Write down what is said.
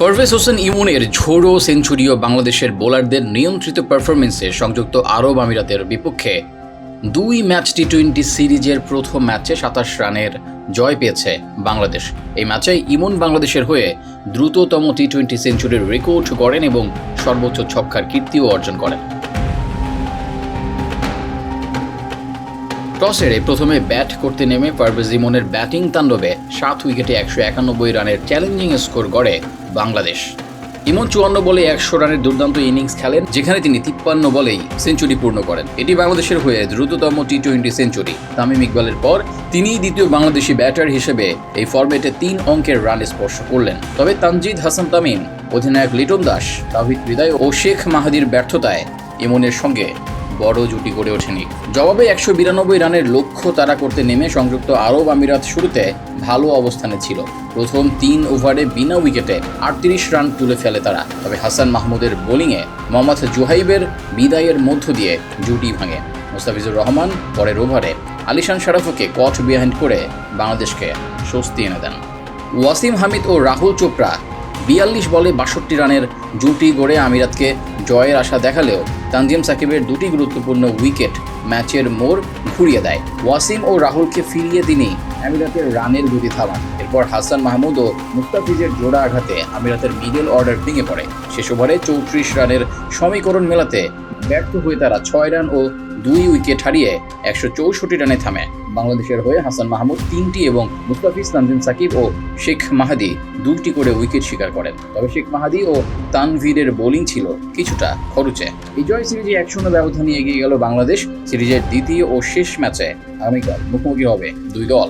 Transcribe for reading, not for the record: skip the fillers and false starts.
পারভেজ হোসেন ইমনের ঝোড়ো সেঞ্চুরি ও বাংলাদেশের বোলারদের নিয়ন্ত্রিত পারফরমেন্সে সংযুক্ত আরব আমিরাতের বিপক্ষে 2 ম্যাচ টি-20 সিরিজের প্রথম ম্যাচে 27 রানের জয় পেয়েছে বাংলাদেশ। এই ম্যাচে ইমন বাংলাদেশের হয়ে দ্রুততম টি-20 সেঞ্চুরির রেকর্ড গড়েন এবং সর্বোচ্চ ছক্কার কীর্তিও অর্জন করেন। টস হেরে প্রথমে ব্যাট করতে নেমে পারভেজ ইমনের ব্যাটিং তাণ্ডবে 7 উইকেটে 191 রানের চ্যালেঞ্জিং স্কোর গড়ে বাংলাদেশ। ইমন 54 বলে 100 রানের দুর্দান্ত ইনিংস খেলেন, যেখানে তিনি 53 বলেই সেঞ্চুরি পূর্ণ করেন। এটি বাংলাদেশের হয়ে দ্রুততম টি-20 সেঞ্চুরি। তামিম ইকবালের পর তিনিই দ্বিতীয় বাংলাদেশি ব্যাটার হিসেবে এই ফরম্যাটে 3 অঙ্কের রান স্পর্শ করলেন। তবে তানজিদ হাসান তামিম, অধিনায়ক লিটন দাস, তাওহিদ হৃদয় ও শেখ মাহাদির ব্যর্থতায় ইমনের সঙ্গে বড় জুটি গড়ে ওঠেনি। জবাবে 192 রানের লক্ষ্য তাড়া করতে নেমে সংযুক্ত আরব আমিরাত শুরুতে ভালো অবস্থানে ছিল। প্রথম 3 ওভারে বিনা উইকেটে 38 রান তুলে ফেলে তারা। তবে হাসান মাহমুদের বোলিংয়ে মোহাম্মদ জুহাইবের বিদায়ের মধ্য দিয়ে জুটি ভাঙে। মুস্তাফিজুর রহমান পরের ওভারে আলিশান শারাফকে কট বিহাইন্ড করে বাংলাদেশকে স্বস্তি এনে দেন। ওয়াসিম হামিদ ও রাহুল চোপড়া 42 বলে 62 রানের জুটি গড়ে আমিরাতকে জয়ের আশা দেখালেও তানজিম সাকিবের 2টি গুরুত্বপূর্ণ উইকেট ম্যাচের মোড় ঘুরিয়ে দেয়। ওয়াসিম ও রাহুলকে ফিরিয়ে তিনি আমিরাতের রানের গতি থামান। এরপর হাসান মাহমুদ ও মুস্তাফিজের জোড়া আঘাতে আমিরাতের মিডল অর্ডার ভেঙে পড়ে। শেষ ওভারে 34 রানের সমীকরণ মেলাতে ব্যর্থ হয়ে তারা 6 রান ও 2 উইকেট হারিয়ে 164 রানে থামে। বাংলাদেশের হয়ে হাসান মাহমুদ 3টি এবং মুস্তাফিজ, তানজিম সাকিব ও শেখ মাহাদি 2টি করে উইকেট শিকার করেন। তবে শেখ মাহাদি ও তানভীরের বোলিং ছিল কিছুটা খরুচে। এই জয় সিরিজে 1-0 ব্যবধানে এগিয়ে গেল বাংলাদেশ। সিরিজের দ্বিতীয় ও শেষ ম্যাচে আগামীকাল মুখোমুখি হবে 2 দল।